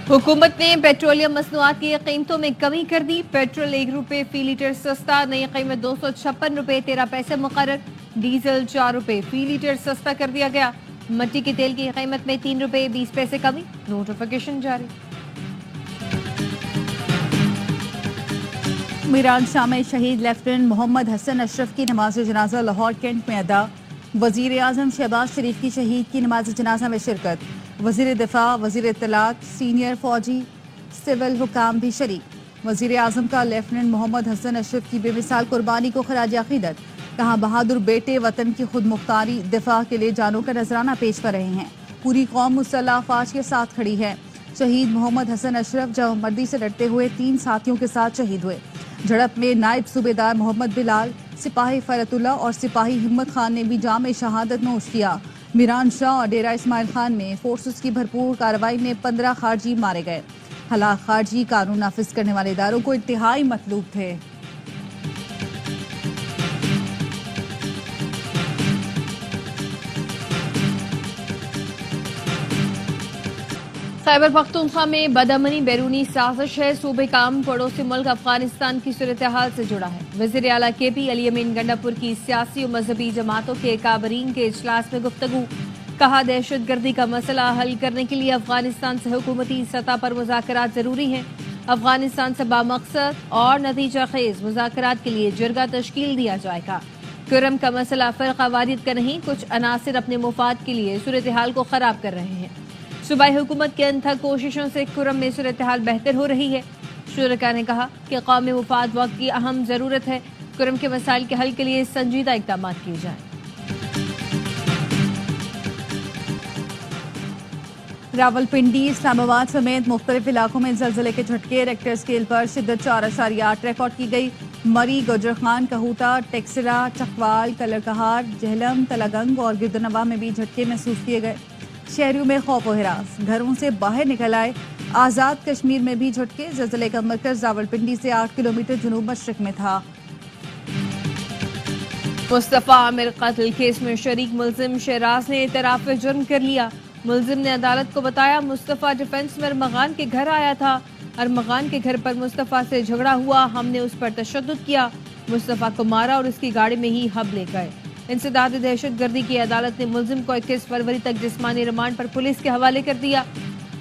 हुकूमत ने पेट्रोलियम मसनूआत की कीमतों में कमी कर दी। पेट्रोल ₹1 फी लीटर सस्ता, नई कीमत ₹256.13 मुकर्रर। डीजल ₹4 फी लीटर सस्ता कर दिया गया। मट्टी के तेल की कीमत में ₹3.20 कमी, नोटिफिकेशन जारी। मीरान शाह में शहीद लेफ्टिनेंट मोहम्मद हसन अशरफ की नमाज जनाजा लाहौर कैंट में अदा। वजीर आजम शहबाज शरीफ की शहीद की नमाज जनाजा में शिरकत। वजीर दिफा, वजीर इत्तलात, सीनियर फौजी, सिविल हुकाम भी शरीक। वजीर आजम का लेफ्टिनेंट मोहम्मद हसन अशरफ की बेमिसाल कुर्बानी को खराज अकीदत। कहा बहादुर बेटे वतन की खुद मुख्तारी दिफा के लिए जानों का नजराना पेश कर रहे हैं। पूरी कौम मुसल्लह अफवाज के साथ खड़ी है। शहीद मोहम्मद हसन अशरफ जवाबमर्दी से लड़ते हुए 3 साथियों के साथ शहीद हुए। झड़प में नायब सूबेदार मोहम्मद बिलाल, सिपाही फरतुल्ला और सिपाही हिम्मत खान ने भी जाम शहादत नोश किया। मीरान शाह और डेरा इस्माइल खान में फोर्सेस की भरपूर कार्रवाई में 15 खारजी मारे गए। हलाक खारजी कानून नाफिज करने वाले इदारों को इंतहाई मतलूब थे। खैबर पख्तूनख्वा में बदअमनी बैरूनी साजिश है। सूबे का अमन पड़ोसी मुल्क अफगानिस्तान की सूरत हाल से जुड़ा है। वज़ीर आला KP अली अमीन गंडापुर की सियासी और मजहबी जमातों के काबरीन के इजलास में गुफ्तगू। कहा दहशत गर्दी का मसला हल करने के लिए अफगानिस्तान से हुकूमती सतह पर मुज़ाकरात जरूरी हैं। अफगानिस्तान से बामकसद और नतीजा खेज मुज़ाकरात के लिए जरगा तश्कील दिया जाएगा। कुरम का मसला फ़िरक़ावारियत का नहीं, कुछ अनासिर अपने मुफाद के लिए सूरत हाल को खराब कर रहे हैं। सूबाई हुकूमत के अनथक कोशिशों से कुरम में सूरत हाल बेहतर हो रही है। शुरका ने कहा कि कौमी मुफाद वक्त की अहम जरूरत है। कुरम के मसाइल के हल के लिए संजीदा इक़दाम किए जाएं। रावलपिंडी, इस्लामाबाद समेत मुख्तलिफ इलाकों में ज़लज़ले के झटके। रेक्टर स्केल पर शिद्दत 4.8 रिकॉर्ड की गई। मरी, गोजरखान, कहूटा, टेक्सरा, चकवाल, कलरकहार, जहलम, तलागंग और गिरदनवा में भी झटके महसूस किए गए। शहरियों में खौफ और हिरास, घरों से बाहर निकल आए। आज़ाद कश्मीर में भी झटके। ज़लज़ले का मरकज़ रावलपिंडी से 8 किलोमीटर जनूब मशरिक में था। मुस्तफ़ा आमिर कत्ल केस में शरीक मुल्जिम शहराज ने इतराफ़ जुर्म कर लिया। मुल्जिम ने अदालत को बताया मुस्तफ़ा डिफेंस में अरमगान के घर आया था। अरमगान के घर पर मुस्तफ़ा से झगड़ा हुआ, हमने उस पर तशद्दुद किया, मुस्तफ़ा को मारा और उसकी गाड़ी में ही हब ले गए। इंसदाद दहशत गर्दी की अदालत ने मुल्जिम को 21 फरवरी तक जिस्मानी रिमांड पर पुलिस के हवाले कर दिया।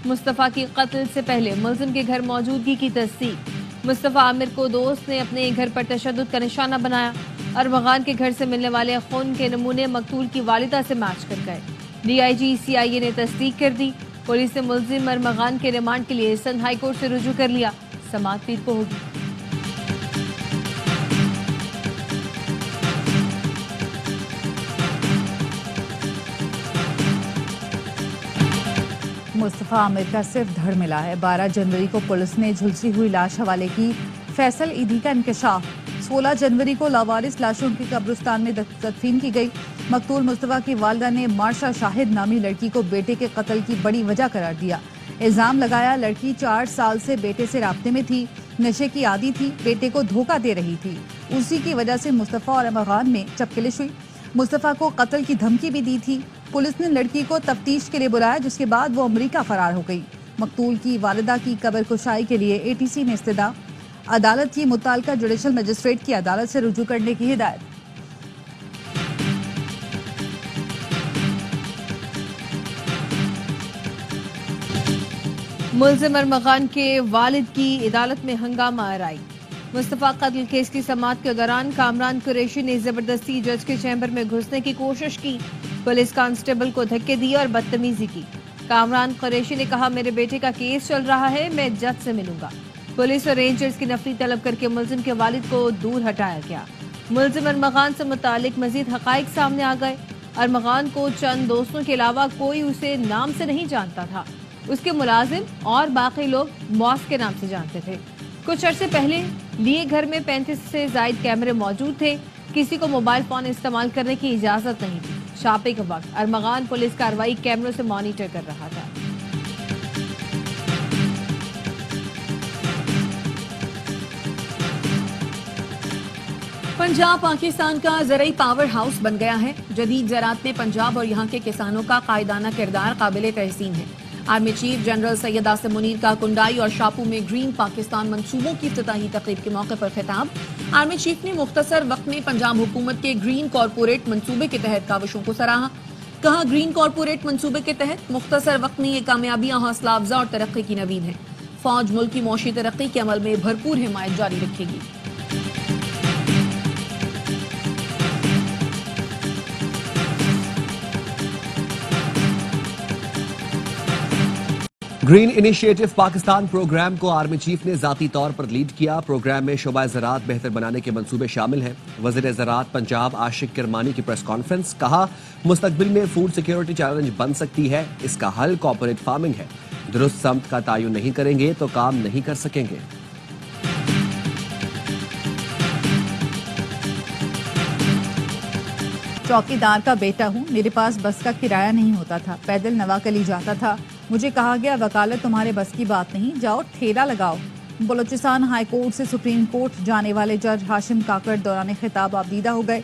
मुस्तफ़ा की कत्ल से पहले मुल्जिम के घर मौजूदगी की तस्दीक। मुस्तफ़ा आमिर को दोस्त ने अपने घर पर तशद्दुद का निशाना बनाया। अरमगान के घर से मिलने वाले खून के नमूने मकतूल की वालिदा से मैच कर गए। DIG CIA ने तस्दीक कर दी। पुलिस ने मुल्जिम अरमगान के रिमांड के लिए सिंध हाई कोर्ट से रुजू कर लिया। समाअत पीर को होगी। मुस्तफ़ा आमिर का सिर्फ धड़ मिला है। 12 जनवरी को पुलिस ने झुलसी हुई लाश हवाले की। फैसल ईदी का इंकशाफ। 16 जनवरी को लावारिस लाशों की कब्रिस्तान में तदफीन की गई। मकतूल मुस्तफ़ा की वालिदा ने मार्शा शाहिद नामी लड़की को बेटे के कत्ल की बड़ी वजह करार दिया। इल्जाम लगाया लड़की 4 साल से बेटे से राब्ते में थी, नशे की आदी थी, बेटे को धोखा दे रही थी। उसी की वजह से मुस्तफ़ा और अरमगान में चपकलिश हुई। मुस्तफ़ा को कत्ल की धमकी भी दी थी। पुलिस ने लड़की को तफ्तीश के लिए बुलाया, जिसके बाद वो अमेरिका फरार हो गई। मकतूल की वालिदा की कब्र कुशाई के लिए ATC में इस्तदा। अदालत की मुत्तल्लिका जुडिशल मजिस्ट्रेट की अदालत से रुजू करने की हिदायत। मुल्जिम अरमगान के वालिद की अदालत में हंगामा आराई। मुस्तफ़ा कत्ल केस की समाअत के दौरान कामरान कुरैशी ने जबरदस्ती जज के चैम्बर में घुसने की कोशिश की। पुलिस कांस्टेबल को धक्के दिए और बदतमीजी की। कामरान कुरैशी ने कहा मेरे बेटे का केस चल रहा है, मैं जज से मिलूंगा। पुलिस और रेंजर्स की नफरी तलब करके मुल्जिम के वालिद को दूर हटाया गया। मुल्जिम अरमगान से मुतालिक मजीद हकाइक सामने आ गए। अरमगान को चंद दोस्तों के अलावा कोई उसे नाम से नहीं जानता था। उसके मुलाजिम और बाकी लोग मॉस के नाम से जानते थे। कुछ अरसे पहले लिए घर में 35 से ज्यादा कैमरे मौजूद थे। किसी को मोबाइल फोन इस्तेमाल करने की इजाजत नहीं थी। छापे के वक्त अरमगान पुलिस कार्रवाई कैमरों से मॉनिटर कर रहा था। पंजाब पाकिस्तान का ज़राई पावर हाउस बन गया है। जदीद ज़राअत में पंजाब और यहाँ के किसानों का कायदाना किरदार काबिल तहसीन है। Army chief general Syed Asim Munir का कुंडाई और शापू में ग्रीन पाकिस्तान मंसूबों की इफ्तिताही तकरीब के मौके पर खिताब। आर्मी चीफ ने मुख्तसर वक्त में पंजाब हुकूमत के ग्रीन कॉरपोरेट मंसूबे के तहत काविशों को सराहा। कहा, ग्रीन कॉरपोरेट मंसूबे के तहत मुख्तसर वक्त में ये कामयाबियां हौसला अफजा और तरक्की की नवीद हैं। फौज मुल्क की मौशी तरक्की के अमल में भरपूर हिमायत जारी रखेगी। ग्रीन इनिशिएटिव पाकिस्तान प्रोग्राम को आर्मी चीफ ने जाती तौर पर लीड किया। प्रोग्राम में शोबा ज़राअत बेहतर बनाने के मंसूबे शामिल हैं। वज़ीर ज़राअत पंजाब आशिक किरमानी की प्रेस कॉन्फ्रेंस। कहा, मुस्तकबिल में फूड सिक्योरिटी चैलेंज बन सकती है, इसका हल कॉर्पोरेट फार्मिंग है। दुरुस्त समत का तयन नहीं करेंगे तो काम नहीं कर सकेंगे। चौकीदार का बेटा हूँ, मेरे पास बस का किराया नहीं होता था, पैदल नवाकली जाता था। मुझे कहा गया वकालत तुम्हारे बस की बात नहीं, जाओ ठेला लगाओ। बलूचिस्तान हाई कोर्ट से सुप्रीम कोर्ट जाने वाले जज हाशिम काकड़ दौरान खिताब आबदीदा हो गए।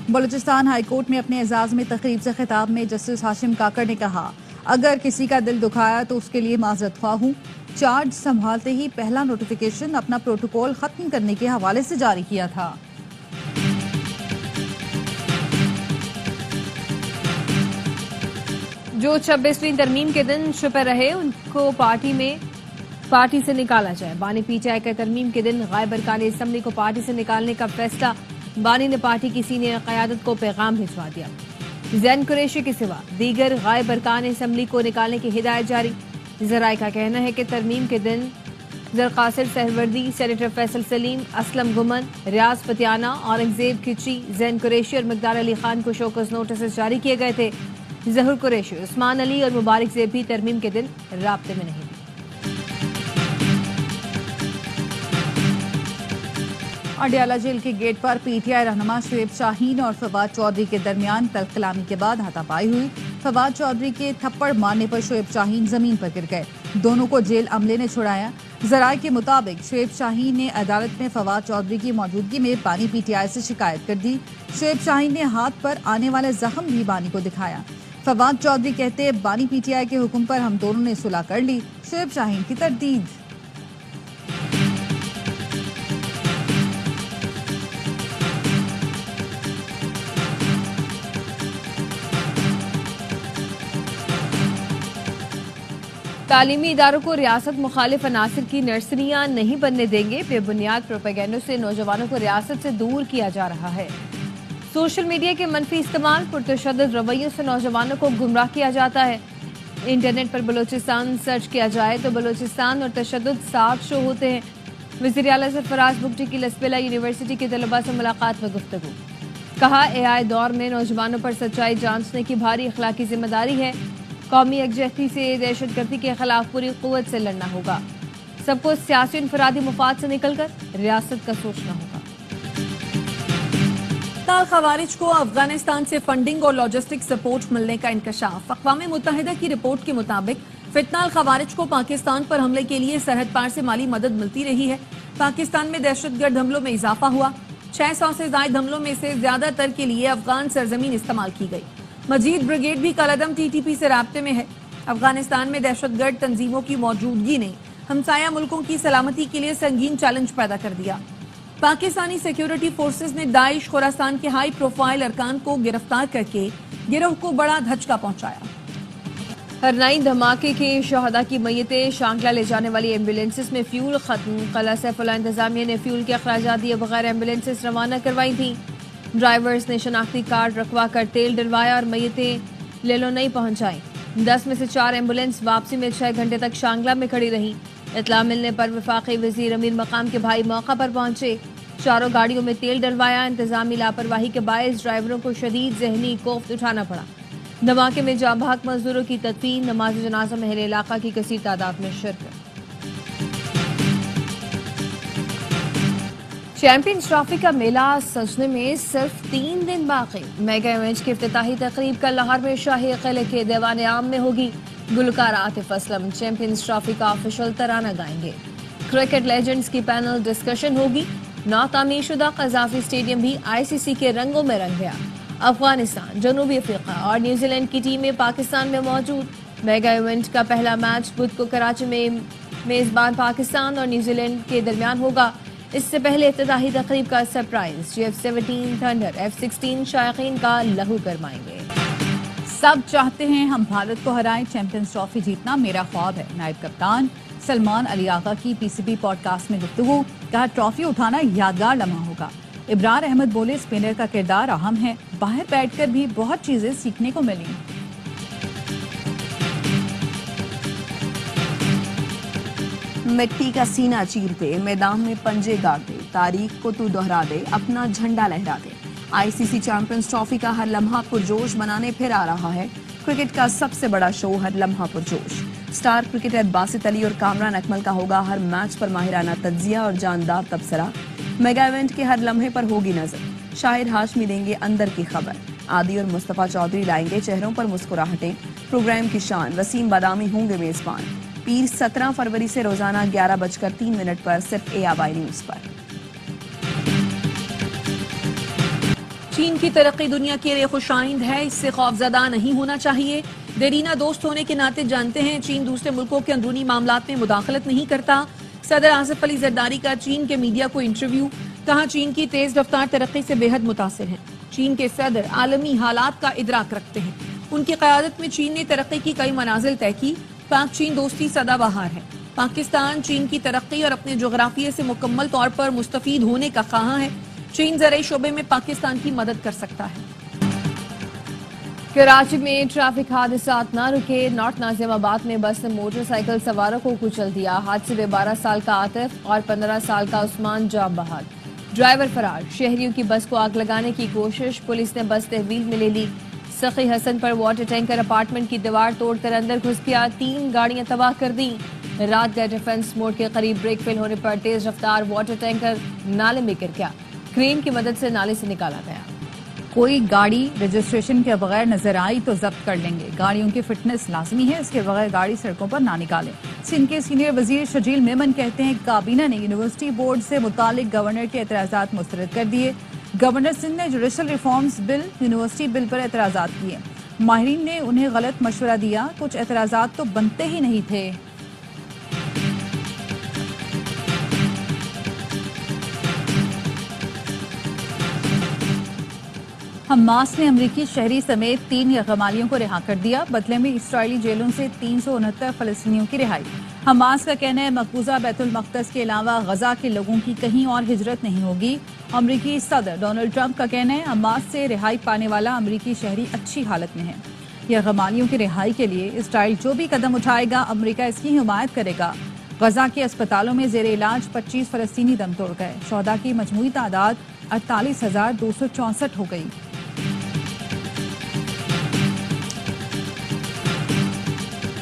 बलूचिस्तान हाई कोर्ट में अपने एजाज में तकरीब से खिताब में जस्टिस हाशिम काकड़ ने कहा, अगर किसी का दिल दुखाया तो उसके लिए माजरत ख्वाह हूँ। चार्ज संभालते ही पहला नोटिफिकेशन अपना प्रोटोकॉल खत्म करने के हवाले से जारी किया था। जो 26वीं तरमीम के दिन छुपे रहे उनको पार्टी से निकाला जाए। बानी पीटीआई का तरमीम के दिन गायब अरकान असम्बली को पार्टी से निकालने का फैसला। बानी ने पार्टी की सीनियर क़यादत को पैगाम भिजवा दिया। ज़ैन कुरैशी के सिवा दीगर गायब अरकान असम्बली को निकालने की हिदायत जारी। ज़राए का कहना है कि तरमीम के दिन ज़रक़ासिर सहरवर्दी, सेनेटर फैसल सलीम, असलम गुमन, रियाज पतियाना, औरंगजेब खिची, ज़ैन कुरैशी और मकदार अली खान को शोकस नोटिस जारी किए गए थे। ज़हूर कुरैशी, उस्मान अली और मुबारक ज़ेब भी तरमीम के दिन राब्ते में नहीं थे। अडियाला जेल के गेट पर पीटीआई रहनुमा शुएब शाहीन और फवाद चौधरी के दरमियान तल्ख कलामी के बाद हाथापाई हुई। फवाद चौधरी के थप्पड़ मारने पर शुएब शाहीन जमीन पर गिर गए। दोनों को जेल अमले ने छुड़ाया। ज़राए के मुताबिक शुएब शाहीन ने अदालत में फवाद चौधरी की मौजूदगी में बानी पीटीआई से शिकायत कर दी। शुएब शाहीन ने हाथ पर आने वाले जख्म भी बानी को दिखाया। फवाद चौधरी कहते, बानी पीटीआई के हुक्म पर हम दोनों ने सुलह कर ली। शुएब शाहीन की तरदीद। तालीमी इदारों को रियासत मुखालिफ अनासिर की नर्सरियां नहीं बनने देंगे। बेबुनियाद प्रोपेगेंडो से नौजवानों को रियासत से दूर किया जा रहा है। सोशल मीडिया के मनफी इस्तेमाल, पुरतशद्दुद रवैयों से नौजवानों को गुमराह किया जाता है। इंटरनेट पर बलूचिस्तान सर्च किया जाए तो बलूचिस्तान और तशद्दुद साथ शो होते हैं। वज़ीर आला सरफराज बुगटी की लसबेला यूनिवर्सिटी के तलबा से मुलाकात में गुफ्तगू। कहा, एआई दौर में नौजवानों पर सच्चाई जांचने की भारी अखलाकी जिम्मेदारी है। कौमी यकजहती से दहशतगर्दी के खिलाफ पूरी कुव्वत से लड़ना होगा। सबको सियासी इनफरादी मुफाद से निकलकर रियासत का सोचना होगा। फितनाल खवारिज को अफगानिस्तान से फंडिंग और लॉजिस्टिक सपोर्ट मिलने का इंकशाफ। अक़वाम मुत्तहिदा की रिपोर्ट के मुताबिक फितनाल खवारिज को पाकिस्तान पर हमले के लिए सरहद पार से माली मदद मिलती रही है। पाकिस्तान में दहशतगर्द हमलों में इजाफा हुआ। 600 से ज्यादा हमलों में से ज्यादातर के लिए अफगान सरजमीन इस्तेमाल की गई। मजीद ब्रिगेड भी कलअदम टीटीपी से राब्ते में है। अफगानिस्तान में दहशतगर्द तंजीमों की मौजूदगी ने हमसाया मुल्कों की सलामती के लिए संगीन चैलेंज पैदा कर दिया। पाकिस्तानी सिक्योरिटी फोर्सेस ने दाइश खुरासान के हाई प्रोफाइल अरकान को गिरफ्तार करके गिरोह को बड़ा धचका पहुंचाया। हरनाई धमाके के शहदा की मैयतें शांगला ले जाने वाली एम्बुलेंसेस में फ्यूल खत्म। कला सैफुल्लाह इंतजामिया ने फ्यूल के अखराजात दिए बगैर एम्बुलेंसेस रवाना करवाई थी। ड्राइवर्स ने शनाख्ती कार्ड रखवा कर तेल डलवाया और मैयतें लेलो नहीं पहुंचाई। 10 में से 4 एम्बुलेंस वापसी में 6 घंटे तक शांगला में खड़ी रही। इतला मिलने पर वफाकी वजीर अमीर मकाम के भाई मौका पर पहुंचे। चारों गाड़ियों में तेल डलवाया। इंतजामी लापरवाही के बायस ड्राइवरों को शदीद जहनी कोफ्त उठाना पड़ा। धमाके में जांबाग मजदूरों की तदफीन। नमाज जनाजा में अहले इलाका की कसीर तादाद में शिरकत। चैंपियंस ट्रॉफी का मेला सजने में सिर्फ 3 दिन बाकी। मेगा इवेंट की इफ्तिताही तकरीब कल लाहौर में शाही किले के दीवान आम में होगी। गुलकार आतिफ असलम चैंपियंस ट्रॉफी का ऑफिशियल तराना गाएंगे। क्रिकेट लेजेंड्स की पैनल डिस्कशन होगी। नौ तामीर शुदा कज़ाफी स्टेडियम भी ICC के रंगों में रंग गया। अफगानिस्तान, जनूबी अफ्रीका और न्यूजीलैंड की टीमें पाकिस्तान में मौजूद। میگا ایونٹ کا پہلا میچ بدھ کو کراچی میں میزبان پاکستان اور نیوزی لینڈ کے درمیان ہوگا. اس سے پہلے افتتاحی تقریب کا سرپرائز F-17 تھنڈر F-16 شائقین کا لہو گرمائیں گے. سب چاہتے ہیں ہم بھارت کو ہرائیں، چیمپئنز ٹرافی جیتنا میرا خواب ہے. نائب کپتان سلمان علی آغا کی PCB پوڈ کاسٹ میں گفتگو، کہا ٹرافی اٹھانا یادگار لمحہ ہوگا. ابرار احمد بولے اسپنر کا کردار اہم ہے، باہر بیٹھ کر بھی بہت چیزیں سیکھنے کو ملی. مٹی کا سینہ چیرتے میدان میں پنجے گاڑتے، تاریخ کو تو دہرا دے، اپنا جھنڈا لہرا دے. ICC چیمپئنز ٹرافی کا ہر لمحہ پرجوش بنانے پھر آ رہا ہے. کرکٹ کا سب سے بڑا شو ہر لمحہ پرجوش. سٹار کرکٹر باسط علی اور کامران اکمل کا ہوگا ہر میچ پر ماہرانہ تجزیہ اور جاندار تبصرہ. میگا ایونٹ کے ہر لمحے پر ہوگی نظر. شاہر ہاشمی دیں گے اندر کی خبر. عادی اور مصطفیٰ چودھری لائیں گے چہروں پر مسکراہٹیں. پروگرام کی شان وسیم بادامی ہوں گے میزبان. پیر 17 فروری سے روزانہ 11:03 پر صرف ARY نیوز پر. چین کی ترقی دنیا کے لیے خوش آئند ہے، اس سے خوفزدہ نہیں ہونا چاہیے. دیرینہ دوست ہونے کے ناطے جانتے ہیں چین دوسرے ملکوں کے اندرونی معاملات میں مداخلت نہیں کرتا. صدر آصف علی زرداری کا چین کے میڈیا کو انٹرویو، کہا چین کی تیز رفتار ترقی سے بے حد متاثر ہیں. چین کے صدر عالمی حالات کا ادراک رکھتے ہیں. ان کی قیادت میں چین نے ترقی کی کئی منازل طے کی. پاک چین دوستی سدا بہار ہے. پاکستان چین کی ترقی اور اپنے جغرافیے سے مکمل طور پر مستفید ہونے کا خواہاں ہے. چین زرعی شعبے میں پاکستان کی مدد کر سکتا ہے. کراچی میں ٹریفک حادثات نہ رکے. نارتھ ناظم آباد میں بس نے موٹر سائیکل سواروں کو کچل دیا. حادثے میں 12 سال کا عاطف اور 15 سال کا عثمان جاں بحق. ڈرائیور فرار. شہریوں کی بس کو آگ لگانے کی کوشش، پولیس نے بس تحویل میں لے لی. سخی حسن پر واٹر ٹینکر اپارٹمنٹ کی دیوار توڑ کر اندر گھس گیا. 3 گاڑیاں تباہ کر دیں. رات گئے ڈیفنس موڑ کے قریب بریک فیل ہونے پر تیز رفتار واٹر ٹینکر نالے میں گر گیا. کرین کی مدد سے نالے سے نکالا گیا. کوئی گاڑی رجسٹریشن کے بغیر نظر آئی تو ضبط کر لیں گے. گاڑیوں کی فٹنس لازمی ہے، اس کے بغیر گاڑی سڑکوں پر نہ نکالیں. سندھ کے سینئر وزیر شجیل میمن کہتے ہیں کابینہ نے یونیورسٹی بورڈ سے متعلق گورنر کے اعتراضات مسترد کر دیے. گورنر سندھ نے جوڈیشل ریفارمز بل، یونیورسٹی بل پر اعتراضات کیے. ماہرین نے انہیں غلط مشورہ دیا، کچھ اعتراضات تو بنتے ہی نہیں تھے. حماس نے امریکی شہری سمیت 3 یرغمالیوں کو رہا کر دیا. بدلے میں اسرائیلی جیلوں سے 369 فلسطینیوں کی رہائی. حماس کا کہنا ہے مقبوضہ بیت المقدس کے علاوہ غزہ کے لوگوں کی کہیں اور ہجرت نہیں ہوگی. امریکی صدر ڈونلڈ ٹرمپ کا کہنا ہے حماس سے رہائی پانے والا امریکی شہری اچھی حالت میں ہے. یرغمالیوں کی رہائی کے لیے اسرائیل جو بھی قدم اٹھائے گا امریکہ اس کی حمایت کرے گا. غزہ کے اسپتالوں میں زیر علاج 25 فلسطینی دم توڑ گئے. شہداء کی مجموعی تعداد 48,264 ہو گئی.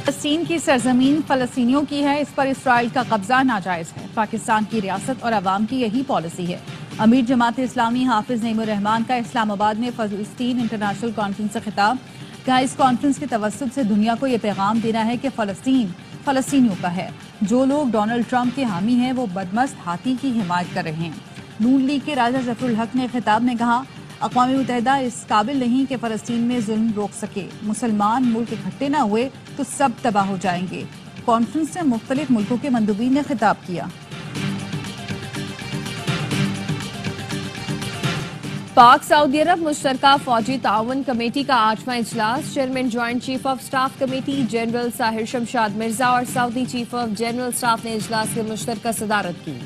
فلسطین کی سرزمین فلسطینیوں کی ہے، اس پر اسرائیل کا قبضہ ناجائز ہے. پاکستان کی ریاست اور عوام کی یہی پالیسی ہے. امیر جماعت اسلامی حافظ نعیم الرحمان کا اسلام آباد میں فلسطین انٹرنیشنل کانفرنس سے خطاب. کہا اس کانفرنس کے توسط سے دنیا کو یہ پیغام دینا ہے کہ فلسطین فلسطینیوں کا ہے. جو لوگ ڈونلڈ ٹرمپ کے حامی ہیں وہ بدمست ہاتھی کی حمایت کر رہے ہیں. نون لیگ کے راجہ ظفر الحق نے خطاب میں کہا اقوام متحدہ اس قابل نہیں کہ فلسطین میں ظلم روک سکے. مسلمان ملک اکٹھے نہ ہوئے تو سب تباہ ہو جائیں گے. کانفرنس سے مختلف ملکوں کے مندوبین نے خطاب کیا. پاک سعودی عرب مشترکہ فوجی تعاون کمیٹی کا 8واں اجلاس. Chairman joint chief of staff committee general Sahir Shamshad Mirza اور Saudi chief of general staff نے اجلاس کی مشترکہ صدارت کی.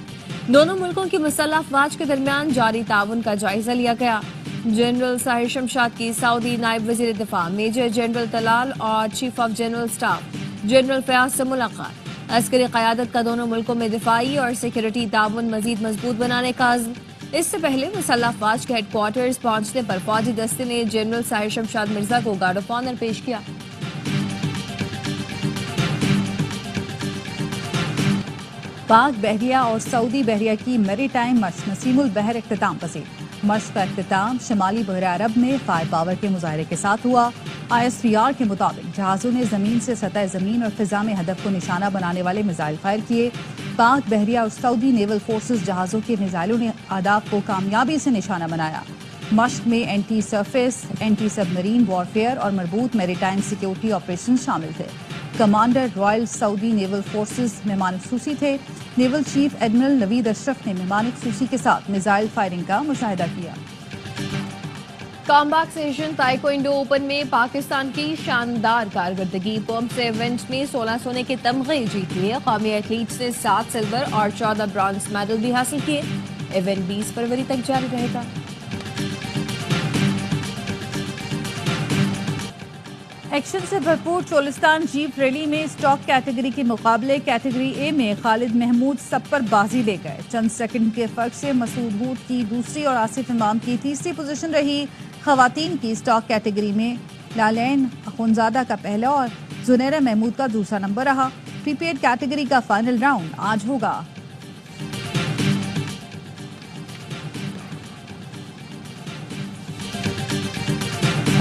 دونوں ملکوں کی مسلح افواج کے درمیان جاری تعاون کا جائزہ لیا گیا. جنرل ساحر شمشاد کی سعودی نائب وزیر دفاع میجر جنرل طلال اور chief of general staff general Fayyaz سے ملاقات. عسکری قیادت کا دونوں ملکوں میں دفاعی اور سیکورٹی تعاون مزید مضبوط بنانے کا عزم. اس سے پہلے مسلح افواج کے ہیڈ کوارٹرز پہنچنے پر فوجی دستے نے جنرل ساحر شمشاد مرزا کو گارڈ آف آنر پیش کیا. پاک بحریہ اور سعودی بحریہ کی میری ٹائم مشق نسیم البحر اختتام پذیر. مشق کا اختتام شمالی بحر عرب میں فائر پاور کے مظاہرے کے ساتھ ہوا. ISPR کے مطابق جہازوں نے زمین سے سطح زمین اور فضا میں ہدف کو نشانہ بنانے والے میزائل فائر کیے. پاک بحریہ اور سعودی نیول فورسز جہازوں کے میزائلوں نے اہداف کو کامیابی سے نشانہ بنایا. مشق میں اینٹی سرفیس، اینٹی سب مرین وارفیئر اور مربوط میری ٹائم سیکیورٹی آپریشن شامل تھے۔ کمانڈر رائل سعودی نیول فورسز مہمان خصوصی تھے۔ نیول چیف ایڈمرل نوید اشرف نے مہمان خصوصی کے ساتھ میزائل فائرنگ کا مشاہدہ کیا۔ کامبیک سیشن تائیکوانڈو اوپن میں پاکستان کی شاندار کارکردگی، پمپ سے ایونٹ میں 16 سونے کے تمغے جیت لیے۔ قومی ایتھلیٹس نے 7 سلور اور 14 برانز میڈل بھی حاصل کیے۔ ایونٹ 20 فروری تک جاری رہے گا۔ ایکشن سے بھرپور چولستان جیپ ریلی میں اسٹاک کیٹیگری کے مقابلے کیٹیگری اے میں خالد محمود سب پر بازی لے گئے۔ چند سیکنڈ کے فرق سے مسعود ہود کی دوسری اور آصف امام کی تیسری پوزیشن رہی۔ خواتین کی اسٹاک کیٹیگری میں لالین اخونزادہ کا پہلا اور زنیرہ محمود کا دوسرا نمبر رہا۔ پری پیڈ کیٹیگری کا فائنل راؤنڈ آج ہوگا۔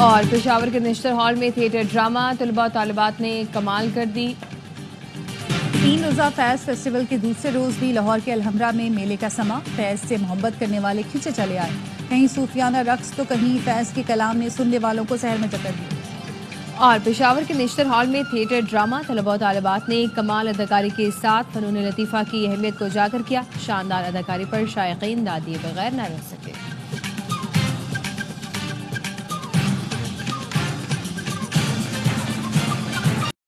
اور پشاور کے نشتر ہال میں تھیٹر ڈرامہ، طلباء و طالبات نے کمال کر دی۔ 3 روزہ فیض فیسٹیول کے دوسرے روز بھی لاہور کے الحمرا میں میلے کا سما۔ فیض سے محبت کرنے والے کھنچے چلے آئے، کہیں صوفیانہ رقص تو کہیں فیض کے کلام نے سننے والوں کو سحر میں جکڑ دیا۔ اور پشاور کے نشتر ہال میں تھیٹر ڈرامہ، طلباء و طالبات نے کمال اداکاری کے ساتھ فنون لطیفہ کی اہمیت کو اجاگر کیا۔ شاندار اداکاری پر شائقین داد دیے بغیر نہ رہ سکے۔